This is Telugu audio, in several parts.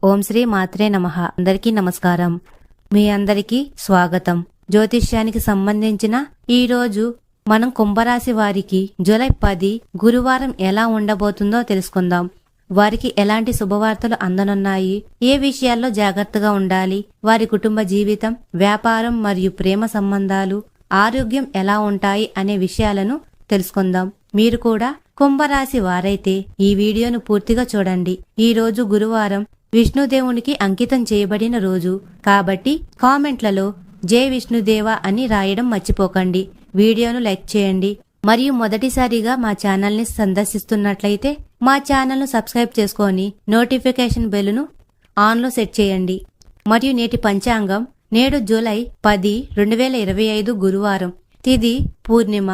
ఓం శ్రీ మాత్రే నమః. అందరికీ నమస్కారం. మీ అందరికీ స్వాగతం. జ్యోతిష్యానికి సంబంధించిన ఈ రోజు మనం కుంభరాశి వారికి జూలై 10 గురువారం ఎలా ఉండబోతుందో తెలుసుకుందాం. వారికి ఎలాంటి శుభవార్తలు అందనున్నాయి, ఏ విషయాల్లో జాగ్రత్తగా ఉండాలి, వారి కుటుంబ జీవితం, వ్యాపారం మరియు ప్రేమ సంబంధాలు, ఆరోగ్యం ఎలా ఉంటాయి అనే విషయాలను తెలుసుకుందాం. మీరు కూడా కుంభరాశి వారైతే ఈ వీడియోను పూర్తిగా చూడండి. ఈ రోజు గురువారం విష్ణుదేవునికి అంకితం చేయబడిన రోజు కాబట్టి కామెంట్లలో జై విష్ణుదేవ అని రాయడం మర్చిపోకండి. వీడియోను లైక్ చేయండి మరియు మొదటిసారిగా మా ఛానల్ని సందర్శిస్తున్నట్లయితే మా ఛానల్ను సబ్స్క్రైబ్ చేసుకొని నోటిఫికేషన్ బెల్లును ఆన్లో సెట్ చేయండి. మరియు నేటి పంచాంగం నేడు జూలై 10, 2025 గురువారం. తిథి పూర్ణిమ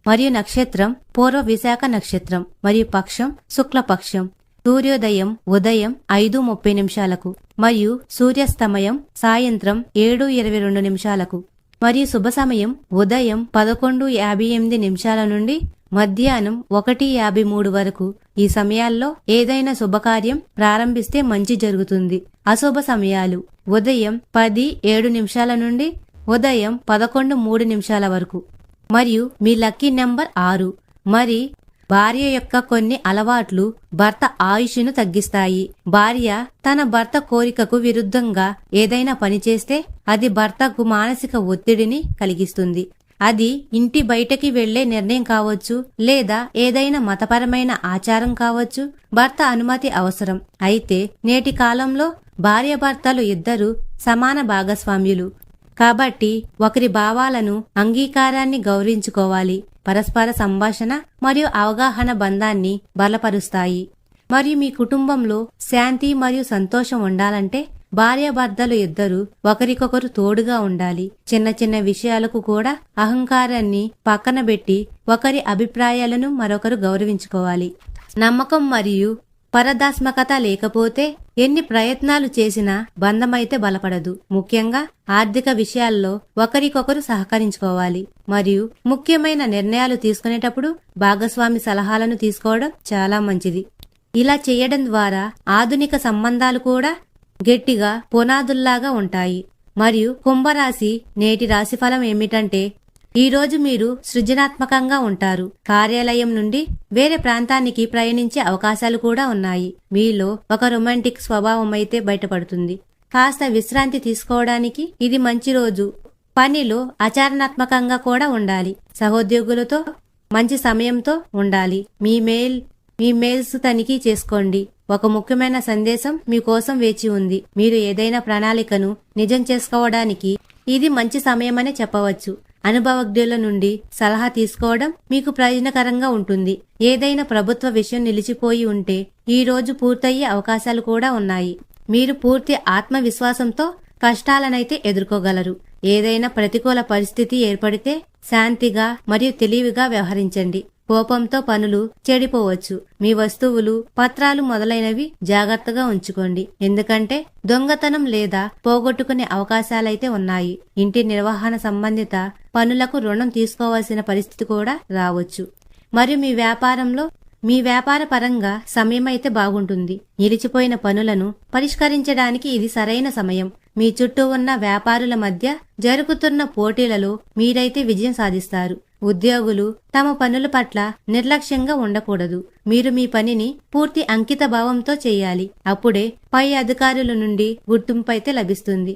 మరియు నక్షత్రం పూర్వ విశాఖ నక్షత్రం మరియు పక్షం శుక్లపక్షం. సూర్యోదయం ఉదయం 5:30 మరియు సూర్యాస్తమయం సాయంత్రం 7:22 మరియు శుభ సమయం ఉదయం 11:58 నుండి మధ్యాహ్నం 1:53 వరకు. ఈ సమయాల్లో ఏదైనా శుభకార్యం ప్రారంభిస్తే మంచి జరుగుతుంది. అశుభ సమయాలు ఉదయం 10:07 నుండి ఉదయం 11:03 వరకు. మరియు మీ లక్కీ నెంబర్ 6. మరి భార్య యొక్క కొన్ని అలవాట్లు భర్త ఆయుష్ను తగ్గిస్తాయి. భార్య తన భర్త కోరికకు విరుద్ధంగా ఏదైనా పని చేస్తే అది భర్తకు మానసిక ఒత్తిడిని కలిగిస్తుంది. అది ఇంటి బయటకి వెళ్లే నిర్ణయం కావచ్చు, లేదా ఏదైనా మతపరమైన ఆచారం కావచ్చు. భర్త అనుమతి అవసరం. అయితే నేటి కాలంలో భార్యాభర్తలు ఇద్దరు సమాన భాగస్వామ్యులు కాబట్టి ఒకరి భావాలను, అంగీకారాన్ని గౌరవించుకోవాలి. పరస్పర సంభాషణ మరియు అవగాహన బంధాన్ని బలపరుస్తాయి. మరియు మీ కుటుంబంలో శాంతి మరియు సంతోషం ఉండాలంటే భార్యాభర్తలు ఇద్దరు ఒకరికొకరు తోడుగా ఉండాలి. చిన్న చిన్న విషయాలకు కూడా అహంకారాన్ని పక్కన పెట్టి ఒకరి అభిప్రాయాలను మరొకరు గౌరవించుకోవాలి. నమ్మకం మరియు పరదాత్మకత లేకపోతే ఎన్ని ప్రయత్నాలు చేసినా బంధమైతే బలపడదు. ముఖ్యంగా ఆర్థిక విషయాల్లో ఒకరికొకరు సహకరించుకోవాలి. మరియు ముఖ్యమైన నిర్ణయాలు తీసుకునేటప్పుడు భాగస్వామి సలహాలను తీసుకోవడం చాలా మంచిది. ఇలా చేయడం ద్వారా ఆధునిక సంబంధాలు కూడా గట్టిగా పునాదుల్లాగా ఉంటాయి. మరియు కుంభరాశి నేటి రాశిఫలం ఏమిటంటే, ఈ రోజు మీరు సృజనాత్మకంగా ఉంటారు. కార్యాలయం నుండి వేరే ప్రాంతానికి ప్రయాణించే అవకాశాలు కూడా ఉన్నాయి. మీలో ఒక రొమాంటిక్ స్వభావం అయితే బయటపడుతుంది. కాస్త విశ్రాంతి తీసుకోవడానికి ఇది మంచి రోజు. పనిలో ఆచరణాత్మకంగా కూడా ఉండాలి. సహోద్యోగులతో మంచి సమయంతో ఉండాలి. మీ మెయిల్స్ తనిఖీ చేసుకోండి. ఒక ముఖ్యమైన సందేశం మీకోసం వేచి ఉంది. మీరు ఏదైనా ప్రణాళికను నిజం చేసుకోవడానికి ఇది మంచి సమయమనే చెప్పవచ్చు. అనుభవజ్ఞుల నుండి సలహా తీసుకోవడం మీకు ప్రయోజనకరంగా ఉంటుంది. ఏదైనా ప్రభుత్వ విషయం నిలిచిపోయి ఉంటే ఈ రోజు పూర్తయ్యే అవకాశాలు కూడా ఉన్నాయి. మీరు పూర్తి ఆత్మవిశ్వాసంతో కష్టాలనైతే ఎదుర్కోగలరు. ఏదైనా ప్రతికూల పరిస్థితి ఏర్పడితే శాంతిగా మరియు తెలివిగా వ్యవహరించండి. కోపంతో పనులు చెడిపోవచ్చు. మీ వస్తువులు, పత్రాలు మొదలైనవి జాగ్రత్తగా ఉంచుకోండి. ఎందుకంటే దొంగతనం లేదా పోగొట్టుకునే అవకాశాలైతే ఉన్నాయి. ఇంటి నిర్వహణ సంబంధిత పనులకు రుణం తీసుకోవాల్సిన పరిస్థితి కూడా రావచ్చు. మరియు మీ వ్యాపార పరంగా సమయం అయితే బాగుంటుంది. నిలిచిపోయిన పనులను పరిష్కరించడానికి ఇది సరైన సమయం. మీ చుట్టూ ఉన్న వ్యాపారుల మధ్య జరుగుతున్న పోటీలలో మీరైతే విజయం సాధిస్తారు. ఉద్యోగులు తమ పనుల పట్ల నిర్లక్ష్యంగా ఉండకూడదు. మీరు మీ పనిని పూర్తి అంకిత భావంతో చేయాలి. అప్పుడే పై అధికారుల నుండి గుర్తింపు అయితే లభిస్తుంది.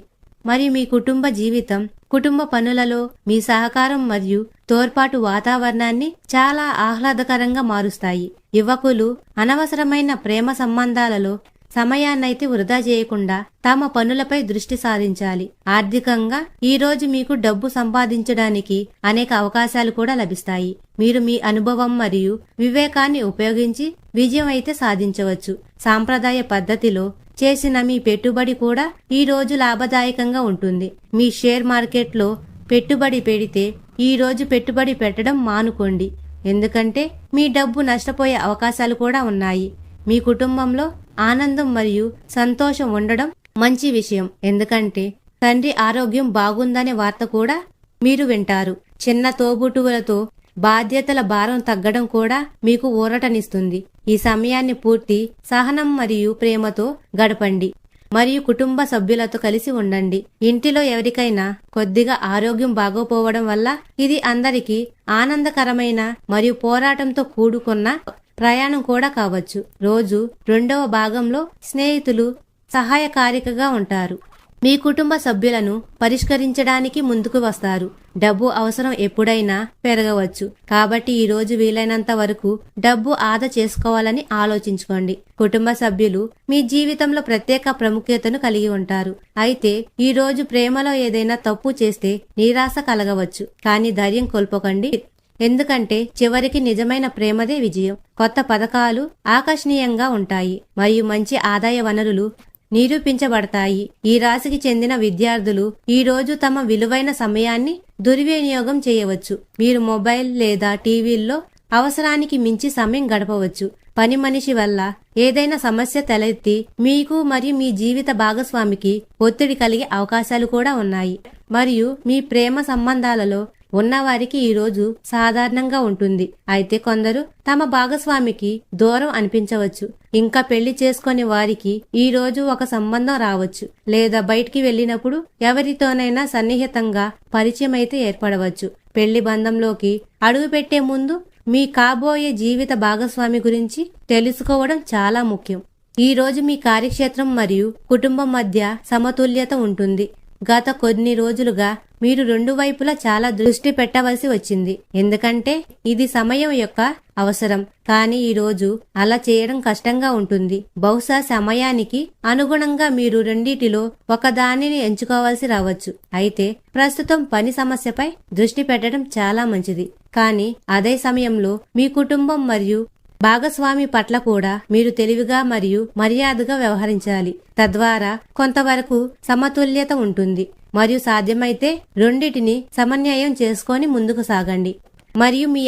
మరియు మీ కుటుంబ జీవితం, కుటుంబ పనులలో మీ సహకారం మరియు తోడ్పాటు వాతావరణాన్ని చాలా ఆహ్లాదకరంగా మారుస్తాయి. యువకులు అనవసరమైన ప్రేమ సంబంధాలలో సమయాన్నైతే వృధా చేయకుండా తమ పనులపై దృష్టి సారించాలి. ఆర్థికంగా ఈ రోజు మీకు డబ్బు సంపాదించడానికి అనేక అవకాశాలు కూడా లభిస్తాయి. మీరు మీ అనుభవం మరియు వివేకాన్ని ఉపయోగించి విజయం అయితే సాధించవచ్చు. సాంప్రదాయ పద్ధతిలో చేసిన మీ పెట్టుబడి కూడా ఈ రోజు లాభదాయకంగా ఉంటుంది. మీ షేర్ మార్కెట్లో పెట్టుబడి పెడితే ఈ రోజు పెట్టుబడి పెట్టడం మానుకోండి. ఎందుకంటే మీ డబ్బు నష్టపోయే అవకాశాలు కూడా ఉన్నాయి. మీ కుటుంబంలో ఆనందం మరియు సంతోషం ఉండడం మంచి విషయం. ఎందుకంటే తండ్రి ఆరోగ్యం బాగుందనే వార్త కూడా మీరు వింటారు. చిన్న తోబుట్టువులతో బాధ్యతల భారం తగ్గడం కూడా మీకు ఊరటనిస్తుంది. ఈ సమయాన్ని పూర్తి సహనం మరియు ప్రేమతో గడపండి. మరియు కుటుంబ సభ్యులతో కలిసి ఉండండి. ఇంటిలో ఎవరికైనా కొద్దిగా ఆరోగ్యం బాగోపోవడం వల్ల ఇది అందరికీ ఆనందకరమైన మరియు పోరాటంతో కూడుకున్న ప్రయాణం కూడా కావచ్చు. రోజు 2వ భాగంలో స్నేహితులు సహాయకారికగా ఉంటారు. మీ కుటుంబ సభ్యులను పరిష్కరించడానికి ముందుకు వస్తారు. డబ్బు అవసరం ఎప్పుడైనా పెరగవచ్చు. కాబట్టి ఈ రోజు వీలైనంత వరకు డబ్బు ఆదా చేసుకోవాలని ఆలోచించుకోండి. కుటుంబ సభ్యులు మీ జీవితంలో ప్రత్యేక ప్రాముఖ్యతను కలిగి ఉంటారు. అయితే ఈ రోజు ప్రేమలో ఏదైనా తప్పు చేస్తే నిరాశ కలగవచ్చు. కానీ ధైర్యం కోల్పోకండి. ఎందుకంటే చివరికి నిజమైన ప్రేమదే విజయం. కొత్త పథకాలు ఆకర్షణీయంగా ఉంటాయి మరియు మంచి ఆదాయ వనరులు నిరూపించబడతాయి. ఈ రాశికి చెందిన విద్యార్థులు ఈ రోజు తమ విలువైన సమయాన్ని దుర్వినియోగం చేయవచ్చు. మీరు మొబైల్ లేదా టీవీల్లో అవసరానికి మించి సమయం గడపవచ్చు. పని మనిషి వల్ల ఏదైనా సమస్య తలెత్తి మీకు మరియు మీ జీవిత భాగస్వామికి ఒత్తిడి కలిగే అవకాశాలు కూడా ఉన్నాయి. మరియు మీ ప్రేమ సంబంధాలలో ఉన్నవారికి ఈ రోజు సాధారణంగా ఉంటుంది. అయితే కొందరు తమ భాగస్వామికి దూరం అనిపించవచ్చు. ఇంకా పెళ్లి చేసుకుని వారికి ఈ రోజు ఒక సంబంధం రావచ్చు. లేదా బయటికి వెళ్లినప్పుడు ఎవరితోనైనా సన్నిహితంగా పరిచయం అయితే ఏర్పడవచ్చు. పెళ్లి బంధంలోకి అడుగుపెట్టే ముందు మీ కాబోయే జీవిత భాగస్వామి గురించి తెలుసుకోవడం చాలా ముఖ్యం. ఈ రోజు మీ కార్యక్షేత్రం మరియు కుటుంబం మధ్య సమతుల్యత ఉంటుంది. గత కొన్ని రోజులుగా మీరు 2 వైపులా చాలా దృష్టి పెట్టవలసి వచ్చింది. ఎందుకంటే ఇది సమయం యొక్క అవసరం. కానీ ఈ రోజు అలా చేయడం కష్టంగా ఉంటుంది. బహుశా సమయానికి అనుగుణంగా మీరు రెండిటిలో ఒకదానిని ఎంచుకోవాల్సి రావచ్చు. అయితే ప్రస్తుతం పని సమస్యపై దృష్టి పెట్టడం చాలా మంచిది. కానీ అదే సమయంలో మీ కుటుంబం మరియు భాగస్వామి పట్ల కూడా మీరు తెలివిగా మరియు మర్యాదగా వ్యవహరించాలి. తద్వారా కొంతవరకు సమతుల్యత ఉంటుంది మరియు సాధ్యమైతే రెండిటిని సమన్వయం చేసుకొని ముందుకు సాగండి. మరియు మీ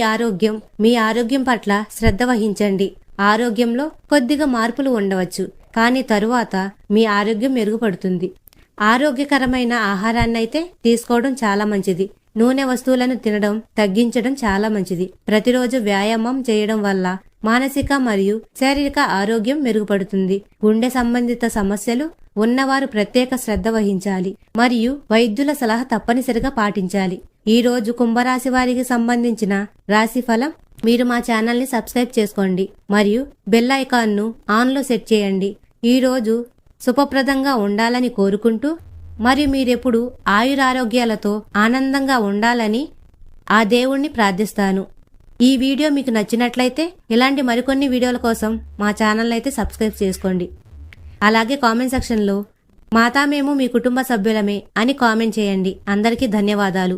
ఆరోగ్యం పట్ల శ్రద్ధ వహించండి. ఆరోగ్యంలో కొద్దిగా మార్పులు ఉండవచ్చు, కానీ తరువాత మీ ఆరోగ్యం మెరుగుపడుతుంది. ఆరోగ్యకరమైన ఆహారాన్నైతే తీసుకోవడం చాలా మంచిది. నూనె వస్తువులను తినడం తగ్గించడం చాలా మంచిది. ప్రతిరోజు వ్యాయామం చేయడం వల్ల మానసిక మరియు శారీరక ఆరోగ్యం మెరుగుపడుతుంది. గుండె సంబంధిత సమస్యలు ఉన్నవారు ప్రత్యేక శ్రద్ధ వహించాలి మరియు వైద్యుల సలహా తప్పనిసరిగా పాటించాలి. ఈ రోజు కుంభరాశి వారికి సంబంధించిన రాశి ఫలం. మీరు మా ఛానల్ ని సబ్స్క్రైబ్ చేసుకోండి మరియు బెల్ ఐకాన్ ను ఆన్ లో సెట్ చేయండి. ఈ రోజు శుభప్రదంగా ఉండాలని కోరుకుంటూ మరియు మీరెప్పుడు ఆయురారోగ్యాలతో ఆనందంగా ఉండాలని ఆ దేవుణ్ణి ప్రార్థిస్తాను. ఈ వీడియో మీకు నచ్చినట్లయితే ఇలాంటి మరికొన్ని వీడియోల కోసం మా ఛానల్ అయితే సబ్స్క్రైబ్ చేసుకోండి. అలాగే కామెంట్ సెక్షన్లో మాతా మేము మీ కుటుంబ సభ్యులమే అని కామెంట్ చేయండి. అందరికీ ధన్యవాదాలు.